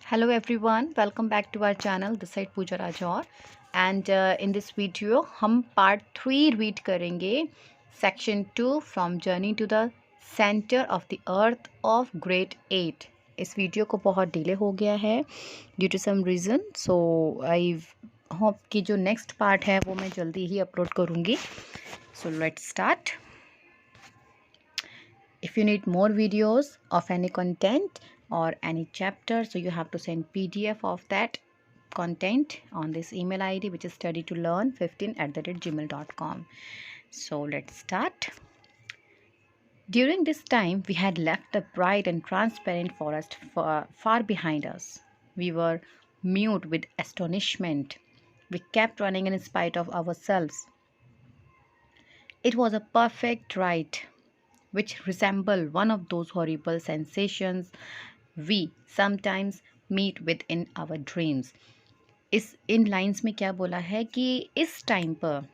Hello everyone, welcome back to our channel. This side Pooja Rajaur and in this video हम part 3 read करेंगे section 2 from journey to the center of the earth of grade 8. इस video को बहुत delay हो गया है due to some reason, so I hope कि जो next part है वो मैं जल्दी ही अपलोड करूँगी. So let's start. If you need more videos of any content or any chapter, so you have to send PDF of that content on this email ID, which is studytolearn15@gmail.com. So let's start. During this time, we had left the bright and transparent forest far behind us. We were mute with astonishment. We kept running in spite of ourselves. It was a perfect ride, which resemble one of those horrible sensations we sometimes meet with in our dreams. इस इन lines में क्या बोला है कि इस time पर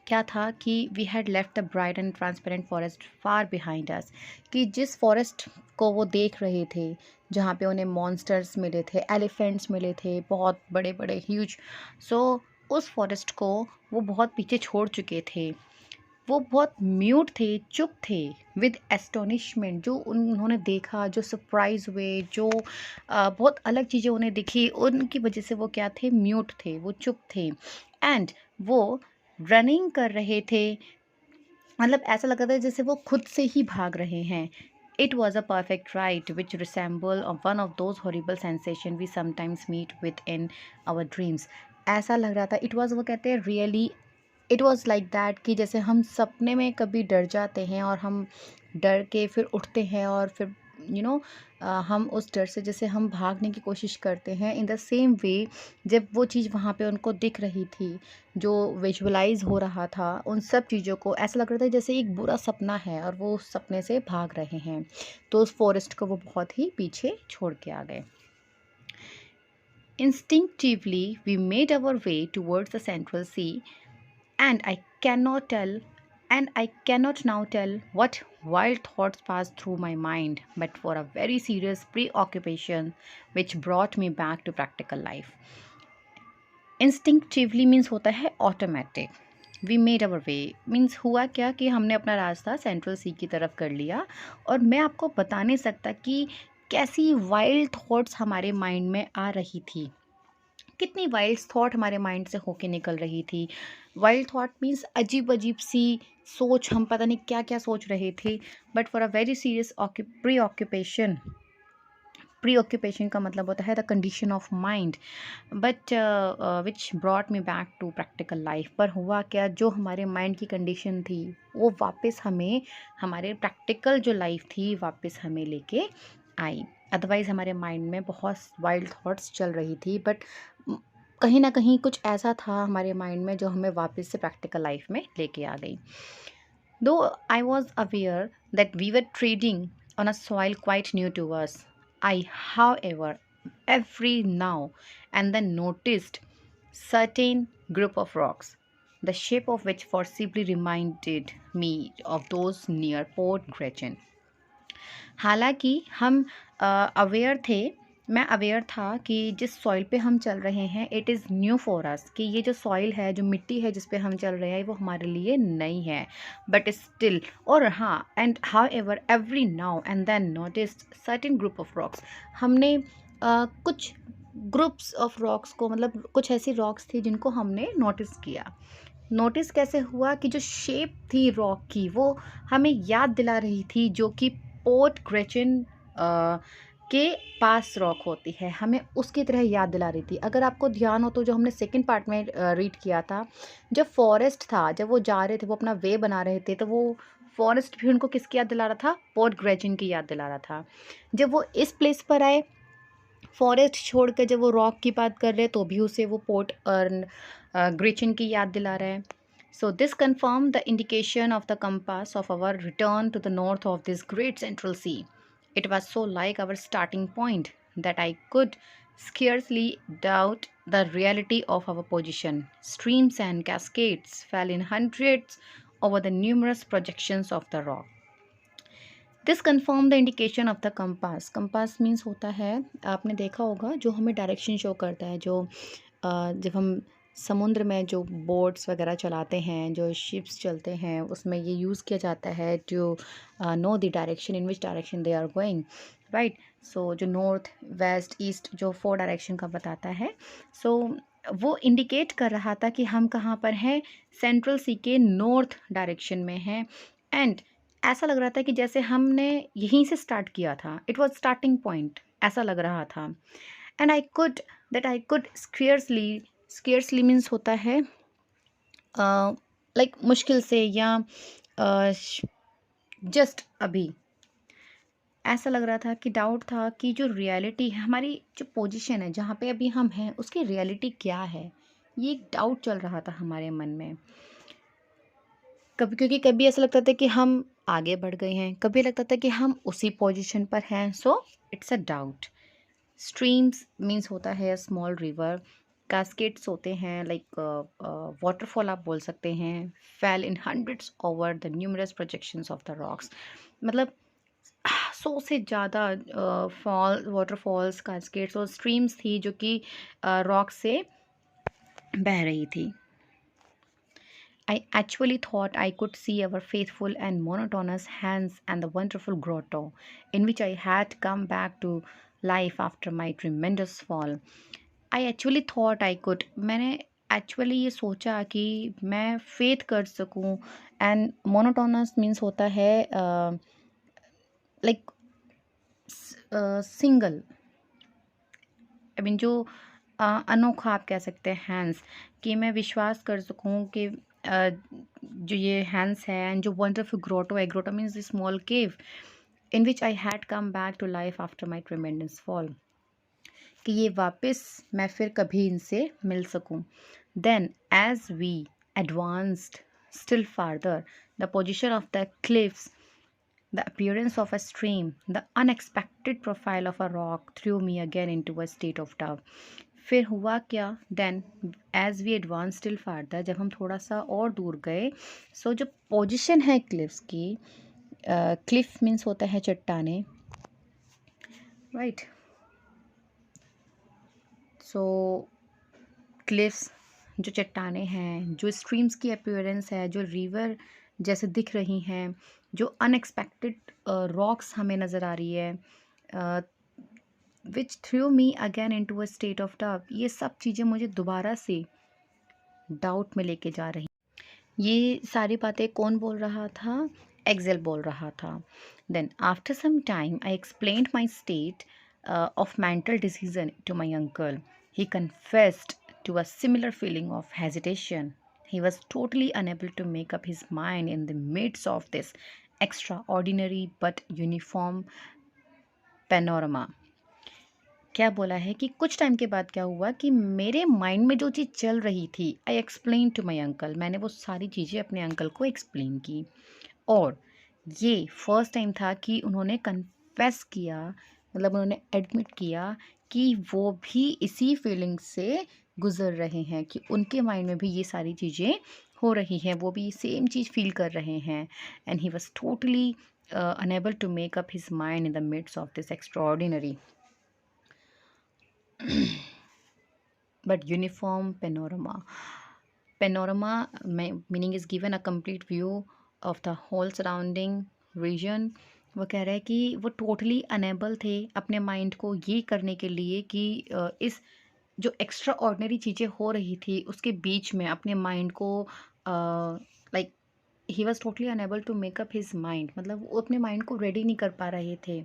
क्या था कि we had left the bright and transparent forest far behind us, कि जिस फॉरेस्ट को वो देख रहे थे जहाँ पे उन्हें मॉन्स्टर्स मिले थे, एलिफेंट्स मिले थे, बहुत बड़े बड़े ह्यूज, सो उस फॉरेस्ट को वो बहुत पीछे छोड़ चुके थे. वो बहुत म्यूट थे, चुप थे, विद एस्टोनिशमेंट. जो उन्होंने देखा, जो सरप्राइज हुए, जो बहुत अलग चीज़ें उन्हें दिखी, उनकी वजह से वो क्या थे, म्यूट थे, वो चुप थे. एंड वो रनिंग कर रहे थे, मतलब ऐसा लग रहा था जैसे वो खुद से ही भाग रहे हैं. It was a perfect ride which resemble one of those horrible sensations we sometimes meet with in our dreams. ऐसा लग रहा था, इट वॉज, वो कहते हैं really, it was like that, कि जैसे हम सपने में कभी डर जाते हैं और हम डर के फिर उठते हैं और फिर हम उस डर से जैसे हम भागने की कोशिश करते हैं. इन द सेम वे जब वो चीज़ वहाँ पे उनको दिख रही थी, जो विजुअलाइज हो रहा था, उन सब चीज़ों को ऐसा लग रहा था जैसे एक बुरा सपना है और वो उस सपने से भाग रहे हैं. तो उस फॉरेस्ट को वो बहुत ही पीछे छोड़ के आ गए. Instinctively, we made our way towards the central sea, and I cannot now tell what wild thoughts passed through my mind, but for a very serious preoccupation which brought me back to practical life. Instinctively means होता है automatic. We made our way means हुआ क्या कि हमने अपना रास्ता central C की तरफ कर लिया. और मैं आपको बता नहीं सकता कि कैसी वाइल्ड थॉट्स हमारे माइंड में आ रही थी, कितनी वाइल्ड थॉट हमारे माइंड से होके निकल रही थी. वाइल्ड थॉट मीन्स अजीब अजीब सी सोच, हम पता नहीं क्या क्या सोच रहे थे. But for a very serious preoccupation का मतलब होता है the condition of mind, but which brought me back to practical life. पर हुआ क्या, जो हमारे माइंड की कंडीशन थी वो वापस हमें, हमारे प्रैक्टिकल जो लाइफ थी वापस हमें लेके आई. अदरवाइज़ हमारे माइंड में बहुत वाइल्ड थॉट्स चल रही थी, बट कहीं ना कहीं कुछ ऐसा था हमारे माइंड में जो हमें वापस से प्रैक्टिकल लाइफ में लेके आ गई. Though I was aware that we were treading on a soil quite new to us. I, however, every now and then noticed certain group of rocks, the shape of which forcibly reminded me of those near Port Gretchen. हालांकि हम aware थे, मैं aware था कि जिस soil पे हम चल रहे हैं it is new for us, कि ये जो सॉइल है, जो मिट्टी है जिस पे हम चल रहे हैं वो हमारे लिए नई है. बट स्टिल, और हाँ, and however every now and then noticed certain group of rocks. हमने कुछ ग्रुप्स ऑफ रॉक्स को, मतलब कुछ ऐसी रॉक्स थी जिनको हमने नोटिस किया. नोटिस कैसे हुआ कि जो शेप थी रॉक की वो हमें याद दिला रही थी, जो कि पोर्ट ग्रेचन के पास रॉक होती है, हमें उसकी तरह याद दिला रही थी. अगर आपको ध्यान हो तो जो हमने सेकंड पार्ट में रीड किया था, जब फॉरेस्ट था, जब वो जा रहे थे, वो अपना वे बना रहे थे, तो वो फॉरेस्ट भी उनको किसकी याद दिला रहा था, पोर्ट ग्रेचन की याद दिला रहा था. जब वो इस प्लेस पर आए, फॉरेस्ट छोड़ कर जब वो रॉक की बात कर रहे, तो भी उसे वो पोर्ट ग्रेचन की याद दिला रहा है. So this confirmed the indication of the compass of our return to the north of this great central sea. It was so like our starting point that I could scarcely doubt the reality of our position. Streams and cascades fell in hundreds over the numerous projections of the rock. This confirm the indication of the compass. Compass means होता है, आपने देखा होगा, जो हमें direction show करता है, जो जब हम समुद्र में जो बोट्स वगैरह चलाते हैं, जो शिप्स चलते हैं, उसमें ये यूज़ किया जाता है to know the direction in which direction they are going, right. So जो नॉर्थ वेस्ट ईस्ट जो 4 डायरेक्शन का बताता है, सो वो इंडिकेट कर रहा था कि हम कहाँ पर हैं, सेंट्रल सी के नॉर्थ डायरेक्शन में हैं। एंड ऐसा लग रहा था कि जैसे हमने यहीं से स्टार्ट किया था, इट वाज स्टार्टिंग पॉइंट, ऐसा लग रहा था। And I could scarcely means होता है लाइक मुश्किल से, या जस्ट अभी ऐसा लग रहा था कि डाउट था कि जो रियलिटी है, हमारी जो पोजीशन है जहाँ पे अभी हम हैं, उसकी रियलिटी क्या है, ये एक डाउट चल रहा था हमारे मन में। कभी, क्योंकि कभी ऐसा लगता था कि हम आगे बढ़ गए हैं, कभी लगता था कि हम उसी पोजीशन पर हैं, so it's a doubt. Streams means होता है स्मॉल रिवर, कैस्केड्स होते हैं लाइक वाटरफॉल आप बोल सकते हैं, fail in hundreds over the numerous projections of the rocks. मतलब 100 से ज़्यादा फॉल वाटरफॉल्स, कैस्केड्स और स्ट्रीम्स थी जो कि रॉक से बह रही थी। I actually thought I could see our faithful and monotonous hands and the wonderful grotto in which I had come back to life after my tremendous fall. I actually thought I could, मैंने actually ये सोचा कि मैं faith कर सकूं। And monotonous means होता है like single, I mean जो अनोखा आप कह सकते हैं हैंड्स, कि मैं विश्वास कर सकूं कि जो ये हैंड्स है, एंड जो वंडरफुल ग्रोटो है, grotto means small cave in which I had come back to life after my tremendous fall, कि ये वापस मैं फिर कभी इनसे मिल सकूं। Then as we advanced still farther, the position of the cliffs, the appearance of a stream, the unexpected profile of a rock threw me again into a state of doubt. फिर हुआ क्या, then as we advance still farther, जब हम थोड़ा सा और दूर गए, सो जो पोजिशन है क्लिफ्स की, क्लिफ मीन्स होता है चट्टाने, राइट। सो क्लिफ्स जो चट्टाने हैं, जो स्ट्रीम्स की अपीयरेंस है, जो रिवर जैसे दिख रही हैं, जो अनएक्सपेक्टेड रॉक्स हमें नज़र आ रही है, which threw me again into a state of doubt, ये सब चीज़ें मुझे दोबारा से डाउट में लेके जा रही। ये सारी बातें कौन बोल रहा था, एक्सेल बोल रहा था। Then after some time I explained my state of mental decision to my uncle. He confessed to a similar feeling of hesitation. He was totally unable to make up his mind in the midst of this extraordinary but uniform panorama. क्या बोला है कि कुछ time के बाद क्या हुआ कि मेरे माइंड में जो चीज़ चल रही थी, I explain to my uncle, मैंने वो सारी चीज़ें अपने अंकल को एक्सप्लेन की। और ये फर्स्ट टाइम था कि उन्होंने कन्फेस किया, मतलब उन्होंने एडमिट किया कि वो भी इसी फीलिंग से गुज़र रहे हैं, कि उनके माइंड में भी ये सारी चीज़ें हो रही हैं, वो भी सेम चीज़ फील कर रहे हैं। And he was totally unable to make up his mind in the midst of this extraordinary but uniform panorama. Panorama meaning is given a complete view of the whole surrounding region. वो कह रहा है कि वो totally enable थे अपने mind को ये करने के लिए कि इस जो एक्स्ट्रा ऑर्डिनरी चीज़ें हो रही थी उसके बीच में अपने माइंड को like he was totally unable to make up his mind, मतलब वो अपने माइंड को रेडी नहीं कर पा रहे थे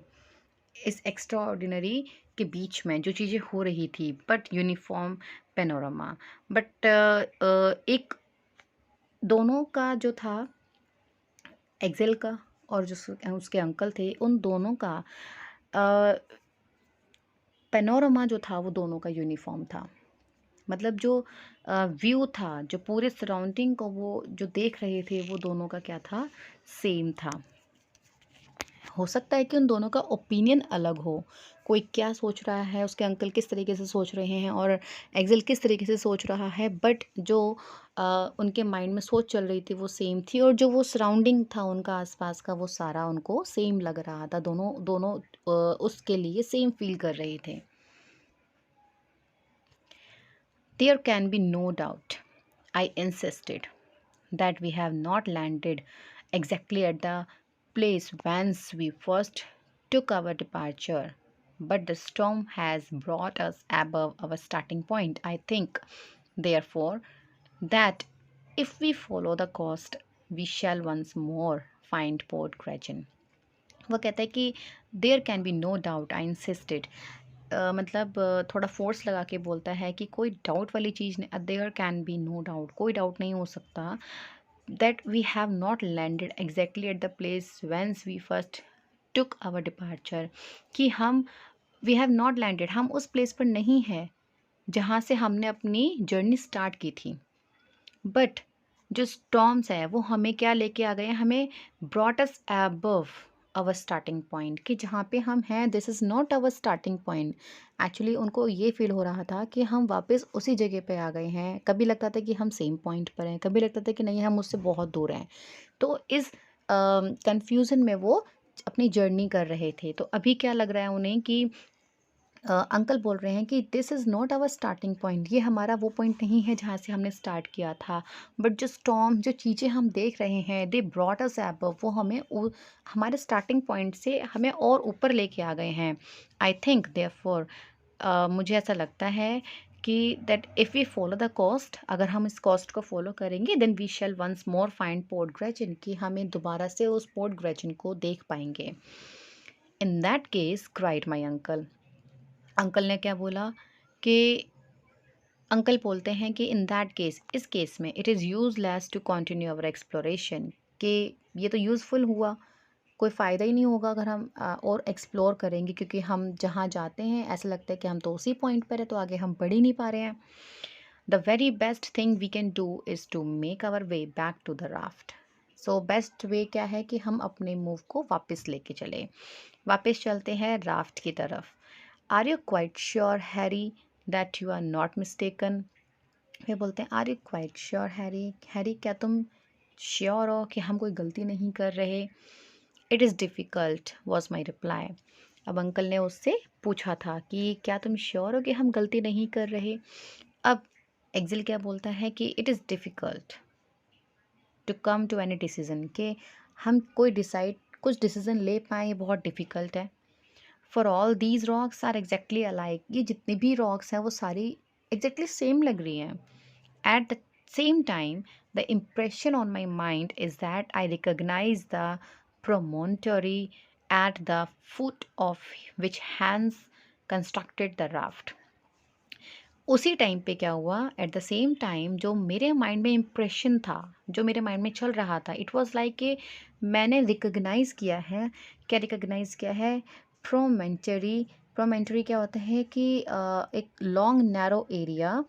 इस एक्स्ट्रा ऑर्डिनरी के बीच में जो चीज़ें हो रही थी, बट यूनिफॉर्म पेनोरमा। बट एक दोनों का जो था, एक्सेल का और जो उसके अंकल थे, उन दोनों का पेनोरमा जो था वो दोनों का यूनिफॉर्म था। मतलब जो व्यू था, जो पूरे सराउंडिंग को वो जो देख रहे थे, वो दोनों का क्या था, सेम था। हो सकता है कि उन दोनों का ओपिनियन अलग हो, कोई क्या सोच रहा है, उसके अंकल किस तरीके से सोच रहे हैं और एक्सेल किस तरीके से सोच रहा है, बट जो उनके माइंड में सोच चल रही थी वो सेम थी, और जो वो सराउंडिंग था उनका आसपास का वो सारा उनको सेम लग रहा था। दोनों दोनों उसके लिए सेम फील कर रहे थे। There can be no doubt, I insisted, that we have not landed exactly at the place whence we first took our departure. But the storm has brought us above our starting point. I think, therefore, that if we follow the coast, we shall once more find Port Gretchen. वो कहता है कि there can be no doubt, I insisted. मतलब थोड़ा force लगा के बोलता है कि कोई डाउट वाली चीज़ नहीं, there can be no doubt, कोई डाउट नहीं हो सकता, that we have not landed exactly at the place whence we first took our departure, कि हम वी हैव नॉट लैंडेड, हम उस प्लेस पर नहीं हैं जहाँ से हमने अपनी जर्नी स्टार्ट की थी। बट जो स्टॉर्म्स है वो हमें क्या लेके आ गए हैं, हमें brought us above our starting point, कि जहाँ पे हम हैं this is not our starting point. Actually उनको ये फील हो रहा था कि हम वापस उसी जगह पे आ गए हैं। कभी लगता था कि हम सेम पॉइंट पर हैं, कभी लगता था कि नहीं हम उससे बहुत दूर हैं। तो इस कंफ्यूजन में वो अपनी जर्नी कर रहे थे। तो अभी क्या लग रहा है उन्हें कि अंकल बोल रहे हैं कि this is not our starting point, ये हमारा वो पॉइंट नहीं है जहाँ से हमने स्टार्ट किया था। बट जो स्टॉर्म, जो चीज़ें हम देख रहे हैं, दे ब्रॉट अस अबव, वो हमें हमारे स्टार्टिंग पॉइंट से हमें और ऊपर लेके आ गए हैं। आई थिंक देयरफॉर, मुझे ऐसा लगता है कि that if we follow the coast, अगर हम इस कोस्ट को फॉलो करेंगे, then we shall once more find Port Gretchen, कि हमें दोबारा से उस पोर्ट ग्रेचन को देख पाएंगे। In that case cried my uncle, uncle ने क्या बोला कि अंकल बोलते हैं कि इन दैट केस, इस केस में, it is useless to continue our exploration, कि ये तो यूज़फुल हुआ, कोई फ़ायदा ही नहीं होगा अगर हम और एक्सप्लोर करेंगे, क्योंकि हम जहाँ जाते हैं ऐसा लगता है कि हम तो उसी पॉइंट पर है, तो आगे हम बढ़ ही नहीं पा रहे हैं। The very best thing we can do is to make our way back to the raft. So best way क्या है कि हम अपने मूव को वापस लेके चले, वापस चलते हैं राफ्ट की तरफ। Are you quite sure Harry that you are not mistaken? वे बोलते हैं are you quite sure Harry, Harry क्या तुम श्योर हो कि हम कोई गलती नहीं कर रहे? It is difficult was my reply. अब अंकल ने उससे पूछा था कि क्या तुम श्योर हो कि हम गलती नहीं कर रहे? अब एक्सिल क्या बोलता है कि it is difficult to come to any decision, कि हम कोई कुछ डिसीज़न ले पाएँ, ये बहुत डिफ़िकल्ट है। For all these rocks are exactly alike, ये जितनी भी रॉक्स हैं वो सारी एग्जैक्टली सेम लग रही हैं। At the same time the impression on my mind is that I recognize the promontory at the foot of which Hans constructed the raft. उसी टाइम पे क्या हुआ, एट द सेम टाइम जो मेरे mind में इम्प्रेशन था, जो मेरे माइंड में चल रहा था, इट वाज लाइक कि मैंने रिकग्नाइज़ किया है। क्या रिकग्नाइज़ किया है? प्रोमेंटरी। प्रोमेंटरी क्या होता है कि एक लॉन्ग नैरो एरिया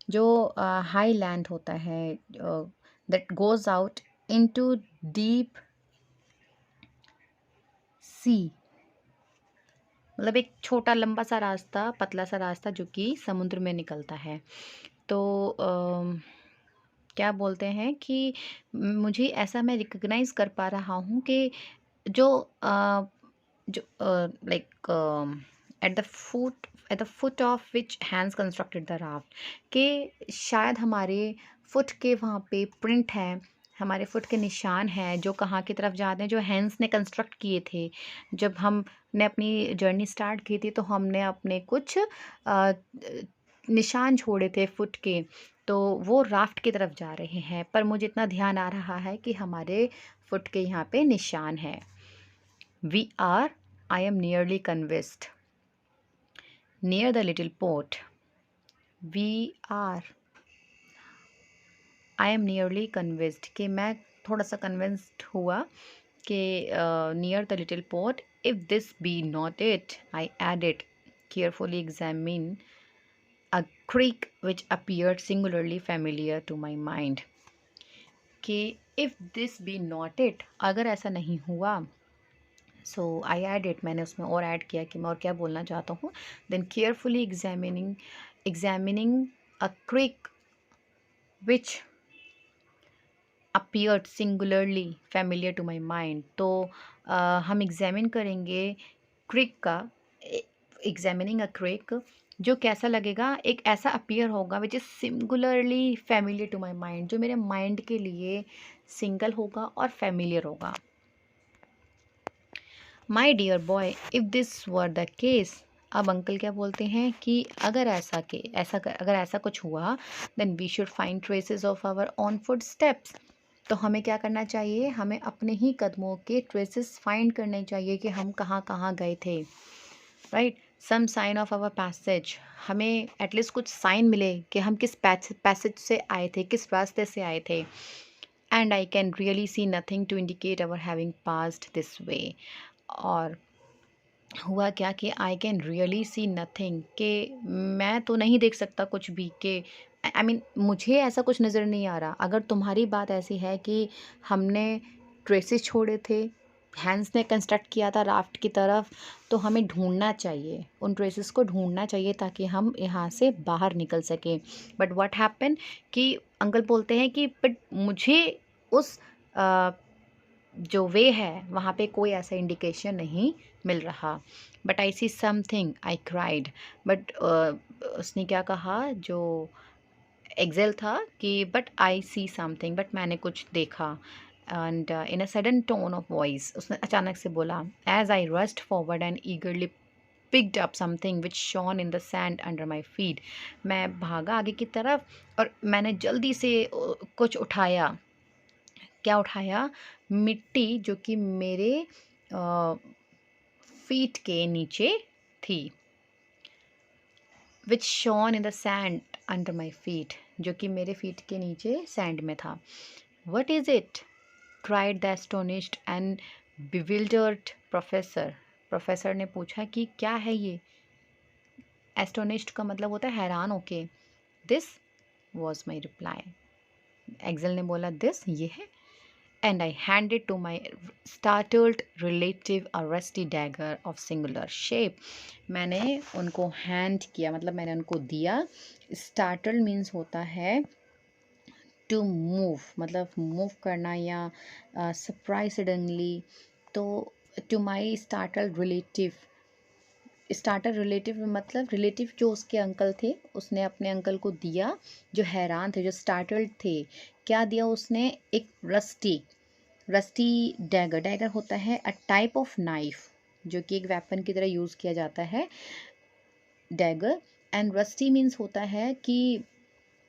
जो हाई लैंड होता है, that goes out into deep sea, मतलब एक छोटा लंबा सा रास्ता, पतला सा रास्ता जो कि समुद्र में निकलता है। तो क्या बोलते हैं कि मुझे ऐसा मैं रिकग्नाइज़ कर पा रहा हूँ कि जो जो like at the foot of which hands constructed the raft, कि शायद हमारे फुट के वहाँ पे प्रिंट है, हमारे फुट के निशान हैं जो कहाँ की तरफ जाते हैं, जो हैंड्स ने कंस्ट्रक्ट किए थे। जब हमने अपनी जर्नी स्टार्ट की थी तो हमने अपने कुछ निशान छोड़े थे फुट के, तो वो राफ्ट की तरफ जा रहे हैं। पर मुझे इतना ध्यान आ रहा है कि हमारे फुट के यहाँ पे निशान है। We are, I am nearly convinced, near the little port. We are, I am nearly convinced, कि मैं थोड़ा सा कन्विंस्ड हुआ कि near the little port. If this be not it, I added, carefully examine a creek which appeared singularly familiar to my mind, कि if this be not it, अगर ऐसा नहीं हुआ, सो आई एड इट, मैंने उसमें और ऐड किया कि मैं और क्या बोलना चाहता हूँ. Then carefully examining a Crick which appeared singularly familiar to my mind. तो हम एग्जामिन करेंगे क्रिक का, एग्जामिनिंग अ क्रिक, जो कैसा लगेगा, एक ऐसा अपीयर होगा which is singularly familiar to my mind, जो मेरे माइंड के लिए सिंगल होगा और फैमिलियर होगा. My dear boy, if this were the case, अब अंकल क्या बोलते हैं कि अगर अगर ऐसा कुछ हुआ, then we should find traces of our own footsteps. तो हमें क्या करना चाहिए, हमें अपने ही कदमों के ट्रेसेस फाइंड करने चाहिए कि हम कहाँ कहाँ गए थे. Right, some sign of our passage, हमें एटलीस्ट कुछ साइन मिले कि हम किस पैसेज से आए थे, किस रास्ते से आए थे. And I can really see nothing to indicate our having passed this way. और हुआ क्या कि I can really see nothing, कि मैं तो नहीं देख सकता कुछ भी, कि आई मीन मुझे ऐसा कुछ नज़र नहीं आ रहा. अगर तुम्हारी बात ऐसी है कि हमने ट्रेसेस छोड़े थे, हैंड्स ने कंस्ट्रक्ट किया था राफ्ट की तरफ, तो हमें ढूंढना चाहिए, उन ट्रेसेस को ढूंढना चाहिए ताकि हम यहाँ से बाहर निकल सकें. बट व्हाट हैपन, कि अंकल बोलते हैं कि बट मुझे उस जो वे है वहाँ पे कोई ऐसा इंडिकेशन नहीं मिल रहा. But I see something, I cried. बट उसने क्या कहा, जो एक्सेल था, कि but I see something, but मैंने कुछ देखा. And in a sudden tone of voice, उसने अचानक से बोला, as I rushed forward and eagerly picked up something which shone in the sand under my feet. मैं भागा आगे की तरफ और मैंने जल्दी से कुछ उठाया. क्या उठाया, मिट्टी जो कि मेरे फीट के नीचे थी. Which shone in the sand under my feet, जो कि मेरे फीट के नीचे सैंड में था. What is it, cried the astonished and bewildered professor. Professor ने पूछा कि क्या है ये. एस्टोनिश्ड का मतलब होता है हैरान होके. This was my reply. Axel ने बोला, दिस ये है. And I handed to my startled relative a rusty dagger of singular shape. मैंने उनको हैंड किया, मतलब मैंने उनको दिया. Startled मीन्स होता है टू मूव, मतलब मूव करना या सरप्राइज सडनली. तो to my startled relative, starter relative मतलब रिलेटिव जो उसके अंकल थे, उसने अपने अंकल को दिया जो हैरान थे, जो स्टार्टल्ड थे. क्या दिया उसने, एक रस्टी डैगर. डैगर होता है अ टाइप ऑफ नाइफ जो कि एक वेपन की तरह यूज़ किया जाता है, डैगर. एंड रस्टी मीन्स होता है कि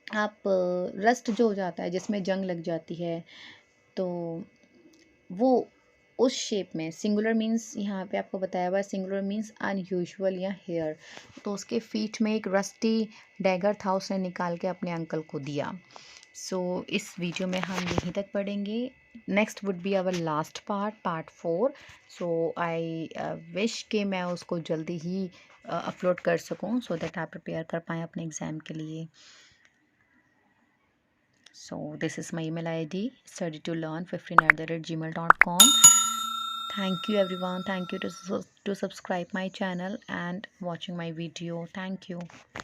आप रस्ट जो हो जाता है जिसमें जंग लग जाती है, तो वो उस शेप में. सिंगुलर मीन्स यहाँ पे आपको बताया हुआ है, सिंगुलर मीन्स अनयूजुअल या हेयर. तो उसके फीट में एक रस्टी डैगर था, उसने निकाल के अपने अंकल को दिया. सो इस वीडियो में हम यहीं तक पढ़ेंगे. Next would be our last part 4. So I wish कि मैं उसको जल्दी ही अपलोड कर सकूं, सो दैट आप प्रिपेयर कर पाएँ अपने एग्ज़ाम के लिए. So this is my email ID, studytolearn15@gmail.com. Thank you everyone. Thank you to subscribe my channel and watching my video. Thank you.